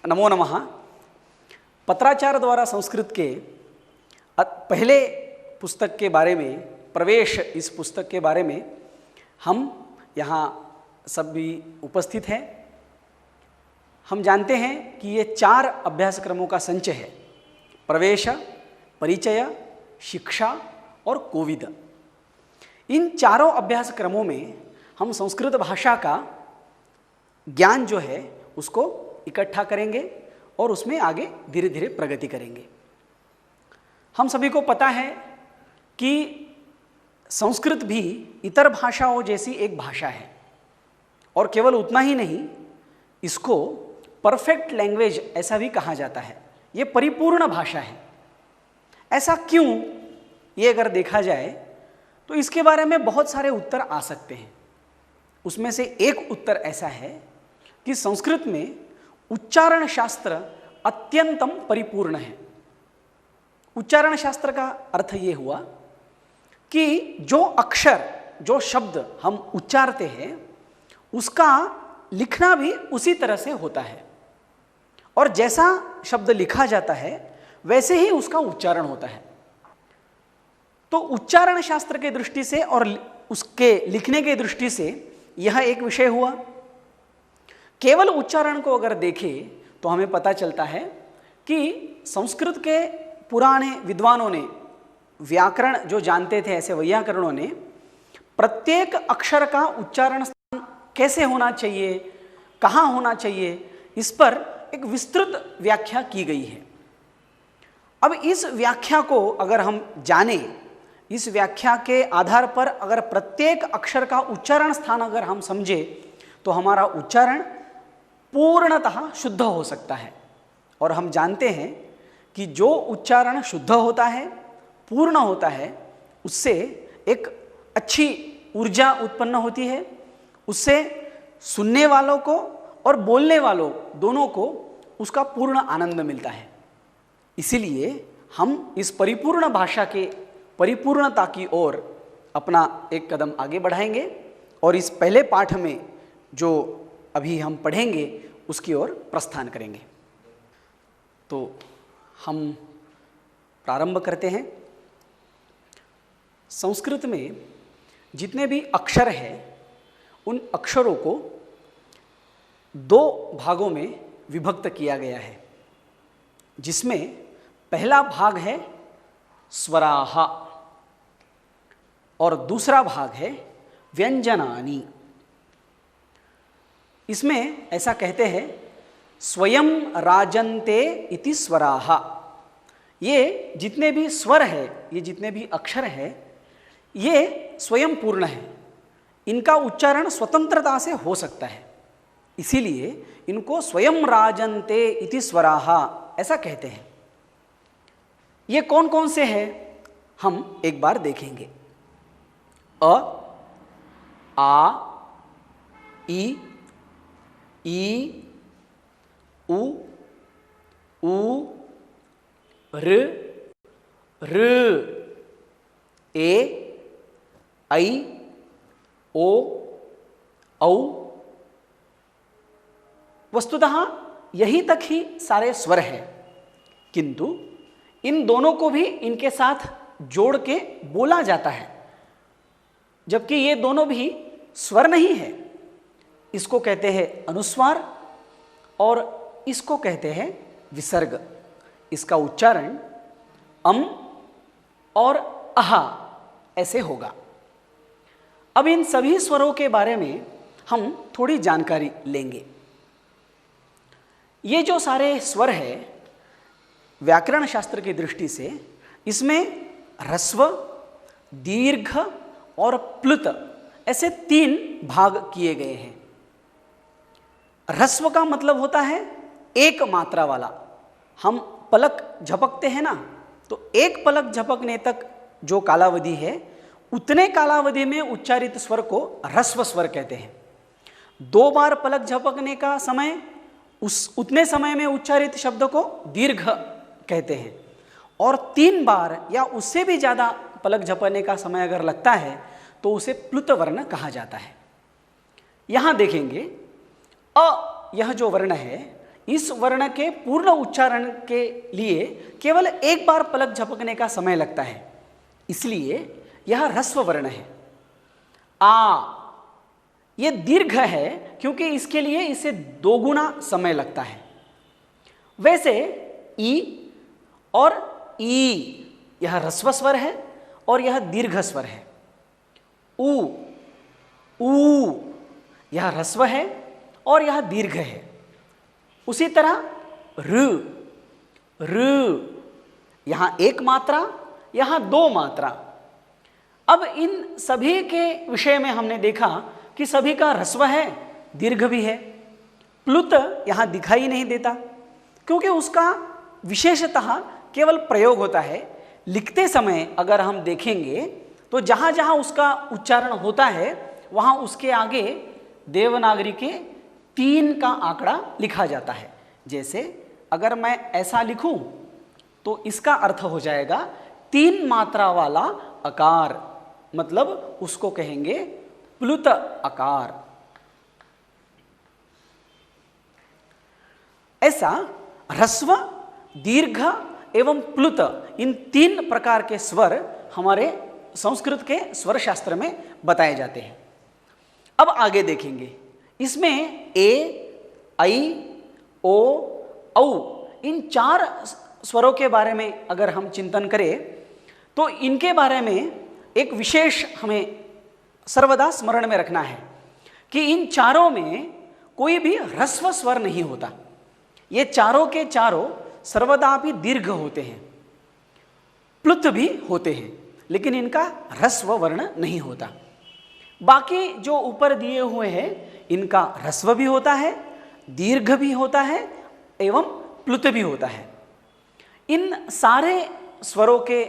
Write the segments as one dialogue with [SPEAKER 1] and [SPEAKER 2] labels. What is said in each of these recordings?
[SPEAKER 1] नमो नमः। पत्राचार द्वारा संस्कृत के पहले पुस्तक के बारे में, प्रवेश इस पुस्तक के बारे में हम यहाँ सभी उपस्थित हैं। हम जानते हैं कि ये 4 अभ्यासक्रमों का संचय है: प्रवेश, परिचय, शिक्षा और कोविद। इन चारों अभ्यासक्रमों में हम संस्कृत भाषा का ज्ञान जो है उसको इकट्ठा करेंगे और उसमें आगे धीरे धीरे प्रगति करेंगे। हम सभी को पता है कि संस्कृत भी इतर भाषाओं जैसी एक भाषा है, और केवल उतना ही नहीं, इसको परफेक्ट लैंग्वेज ऐसा भी कहा जाता है। ये परिपूर्ण भाषा है। ऐसा क्यों, ये अगर देखा जाए तो इसके बारे में बहुत सारे उत्तर आ सकते हैं। उसमें से एक उत्तर ऐसा है कि संस्कृत में उच्चारण शास्त्र अत्यंतम परिपूर्ण है। उच्चारण शास्त्र का अर्थ ये हुआ कि जो अक्षर, जो शब्द हम उच्चारते हैं, उसका लिखना भी उसी तरह से होता है, और जैसा शब्द लिखा जाता है वैसे ही उसका उच्चारण होता है। तो उच्चारण शास्त्र के दृष्टि से और उसके लिखने के दृष्टि से यह एक विषय हुआ। केवल उच्चारण को अगर देखें तो हमें पता चलता है कि संस्कृत के पुराने विद्वानों ने, व्याकरण जो जानते थे ऐसे वैयाकरणों ने, प्रत्येक अक्षर का उच्चारण स्थान कैसे होना चाहिए, कहाँ होना चाहिए, इस पर एक विस्तृत व्याख्या की गई है। अब इस व्याख्या को अगर हम जानें, इस व्याख्या के आधार पर अगर प्रत्येक अक्षर का उच्चारण स्थान अगर हम समझे, तो हमारा उच्चारण पूर्णतः शुद्ध हो सकता है। और हम जानते हैं कि जो उच्चारण शुद्ध होता है, पूर्ण होता है, उससे एक अच्छी ऊर्जा उत्पन्न होती है। उससे सुनने वालों को और बोलने वालों दोनों को उसका पूर्ण आनंद मिलता है। इसीलिए हम इस परिपूर्ण भाषा के परिपूर्णता की ओर अपना एक कदम आगे बढ़ाएंगे, और इस पहले पाठ में जो अभी हम पढ़ेंगे उसकी ओर प्रस्थान करेंगे। तो हम प्रारंभ करते हैं। संस्कृत में जितने भी अक्षर हैं, उन अक्षरों को 2 भागों में विभक्त किया गया है, जिसमें पहला भाग है स्वराः और दूसरा भाग है व्यंजनानि। इसमें ऐसा कहते हैं, स्वयं राजन्ते इति स्वराः। ये जितने भी स्वर है, ये जितने भी अक्षर है, ये स्वयं पूर्ण है। इनका उच्चारण स्वतंत्रता से हो सकता है, इसीलिए इनको स्वयं राजन्ते इति स्वराः ऐसा कहते हैं। ये कौन कौन से हैं हम एक बार देखेंगे। अ, आ, ई, उ, ऊ, ऋ, ए, ऐ, ओ, औ। वस्तुतः यहीं तक ही सारे स्वर हैं, किंतु इन दोनों को भी इनके साथ जोड़ के बोला जाता है, जबकि ये दोनों भी स्वर नहीं है। इसको कहते हैं अनुस्वार और इसको कहते हैं विसर्ग। इसका उच्चारण अम और अह ऐसे होगा। अब इन सभी स्वरों के बारे में हम थोड़ी जानकारी लेंगे। ये जो सारे स्वर है, व्याकरण शास्त्र की दृष्टि से इसमें ह्रस्व, दीर्घ और प्लुत ऐसे 3 भाग किए गए हैं। ह्रस्व का मतलब होता है एक मात्रा वाला। हम पलक झपकते हैं ना, तो एक पलक झपकने तक जो कालावधि है, उतने कालावधि में उच्चारित स्वर को ह्रस्व स्वर कहते हैं। 2 बार पलक झपकने का समय, उतने समय में उच्चारित शब्द को दीर्घ कहते हैं, और 3 बार या उससे भी ज़्यादा पलक झपकने का समय अगर लगता है तो उसे प्लुत वर्ण कहा जाता है। यहाँ देखेंगे, अ यह जो वर्ण है, इस वर्ण के पूर्ण उच्चारण के लिए केवल एक बार पलक झपकने का समय लगता है, इसलिए यह ह्रस्व वर्ण है। आ ये दीर्घ है क्योंकि इसके लिए इसे दोगुना समय लगता है। वैसे ई और ई यह ह्रस्व स्वर है और यह दीर्घ स्वर है। ऊ यह ह्रस्व है और यह दीर्घ है। उसी तरह र यहां एक मात्रा, यहां दो मात्रा। अब इन सभी के विषय में हमने देखा कि सभी का ह्रस्व है, दीर्घ भी है। प्लुत यहां दिखाई नहीं देता क्योंकि उसका विशेषतः केवल प्रयोग होता है। लिखते समय अगर हम देखेंगे तो जहां जहां उसका उच्चारण होता है वहां उसके आगे देवनागरी के 3 का आंकड़ा लिखा जाता है। जैसे अगर मैं ऐसा लिखूं तो इसका अर्थ हो जाएगा 3 मात्रा वाला अकार, मतलब उसको कहेंगे प्लुत अकार। ऐसा ह्रस्व, दीर्घ एवं प्लुत इन 3 प्रकार के स्वर हमारे संस्कृत के स्वर शास्त्र में बताए जाते हैं। अब आगे देखेंगे, इसमें ए, ऐ, ओ, औ इन 4 स्वरों के बारे में अगर हम चिंतन करें तो इनके बारे में एक विशेष हमें सर्वदा स्मरण में रखना है कि इन चारों में कोई भी ह्रस्व स्वर नहीं होता। ये चारों के चारों सर्वदा भी दीर्घ होते हैं, प्लुत भी होते हैं, लेकिन इनका ह्रस्व वर्ण नहीं होता। बाकी जो ऊपर दिए हुए हैं इनका ह्रस्व भी होता है, दीर्घ भी होता है एवं प्लुत भी होता है। इन सारे स्वरों के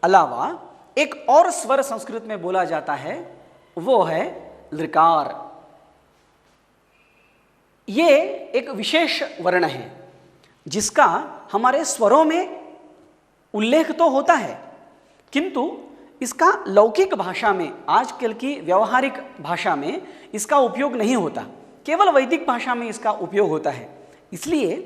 [SPEAKER 1] अलावा एक और स्वर संस्कृत में बोला जाता है, वो है लृकार। ये एक विशेष वर्ण है जिसका हमारे स्वरों में उल्लेख तो होता है, किंतु इसका लौकिक भाषा में, आजकल की व्यवहारिक भाषा में इसका उपयोग नहीं होता, केवल वैदिक भाषा में इसका उपयोग होता है। इसलिए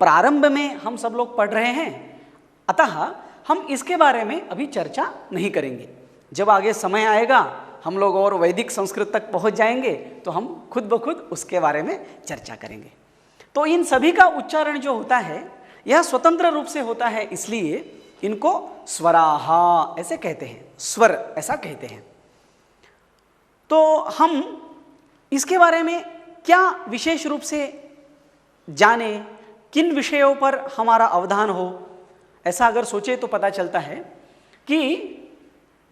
[SPEAKER 1] प्रारंभ में हम सब लोग पढ़ रहे हैं, अतः हम इसके बारे में अभी चर्चा नहीं करेंगे। जब आगे समय आएगा, हम लोग और वैदिक संस्कृत तक पहुंच जाएंगे तो हम खुद ब खुद उसके बारे में चर्चा करेंगे। तो इन सभी का उच्चारण जो होता है यह स्वतंत्र रूप से होता है, इसलिए इनको स्वराहा ऐसे कहते हैं, स्वर ऐसा कहते हैं। तो हम इसके बारे में क्या विशेष रूप से जाने, किन विषयों पर हमारा अवधान हो, ऐसा अगर सोचे तो पता चलता है कि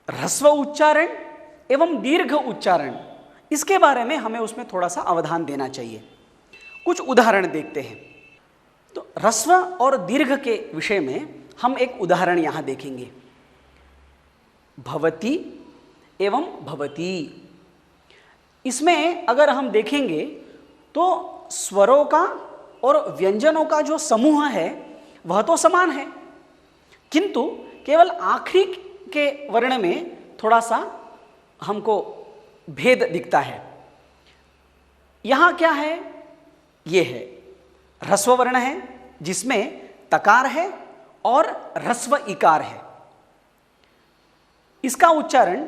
[SPEAKER 1] ह्रस्व उच्चारण एवं दीर्घ उच्चारण, इसके बारे में हमें उसमें थोड़ा सा अवधान देना चाहिए। कुछ उदाहरण देखते हैं। तो ह्रस्व और दीर्घ के विषय में हम एक उदाहरण यहां देखेंगे, भवति एवं भवती। इसमें अगर हम देखेंगे तो स्वरों का और व्यंजनों का जो समूह है वह तो समान है, किंतु केवल आखिरी के वर्ण में थोड़ा सा हमको भेद दिखता है। यहां क्या है? ये है ह्रस्व वर्ण है जिसमें तकार है और ह्रस्व इकार है। इसका उच्चारण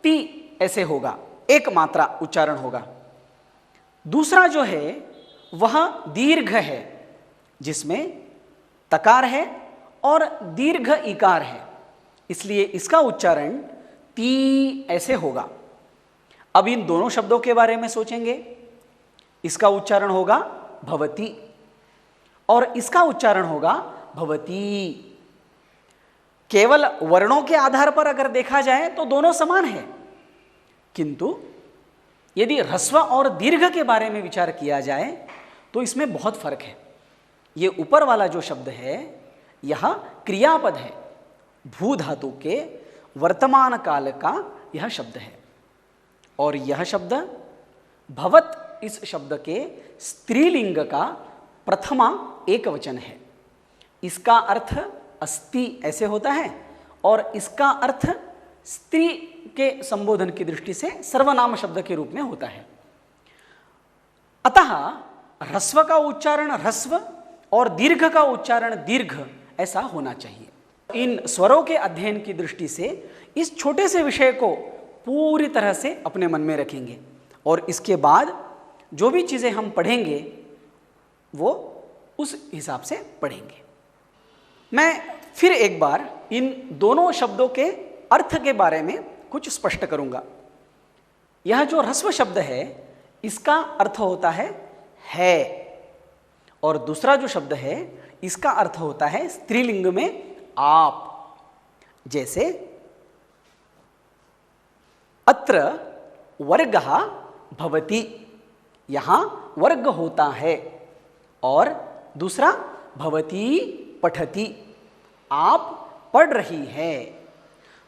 [SPEAKER 1] ती ऐसे होगा, एक मात्रा उच्चारण होगा। दूसरा जो है वह दीर्घ है जिसमें तकार है और दीर्घ इकार है, इसलिए इसका उच्चारण ती ऐसे होगा। अब इन दोनों शब्दों के बारे में सोचेंगे। इसका उच्चारण होगा भवती और इसका उच्चारण होगा भवती। केवल वर्णों के आधार पर अगर देखा जाए तो दोनों समान है, किंतु यदि ह्रस्व और दीर्घ के बारे में विचार किया जाए तो इसमें बहुत फर्क है। ये ऊपर वाला जो शब्द है यह क्रियापद है, भू धातु के वर्तमान काल का यह शब्द है, और यह शब्द भवत इस शब्द के स्त्रीलिंग का प्रथमा एक वचन है। इसका अर्थ अस्ति ऐसे होता है और इसका अर्थ स्त्री के संबोधन की दृष्टि से सर्वनाम शब्द के रूप में होता है। अतः ह्रस्व का उच्चारण ह्रस्व और दीर्घ का उच्चारण दीर्घ ऐसा होना चाहिए। इन स्वरों के अध्ययन की दृष्टि से इस छोटे से विषय को पूरी तरह से अपने मन में रखेंगे और इसके बाद जो भी चीज़ें हम पढ़ेंगे वो उस हिसाब से पढ़ेंगे। मैं फिर एक बार इन दोनों शब्दों के अर्थ के बारे में कुछ स्पष्ट करूंगा। यह जो ह्रस्व शब्द है इसका अर्थ होता है और दूसरा जो शब्द है इसका अर्थ होता है स्त्रीलिंग में आप। जैसे अत्र वर्गः भवति, यहाँ वर्ग होता है, और दूसरा भवती पठति, आप पढ़ रही है।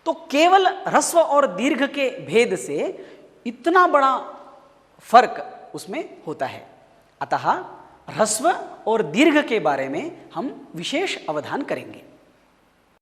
[SPEAKER 1] तो केवल ह्रस्व और दीर्घ के भेद से इतना बड़ा फर्क उसमें होता है। अतः ह्रस्व और दीर्घ के बारे में हम विशेष अवधान करेंगे।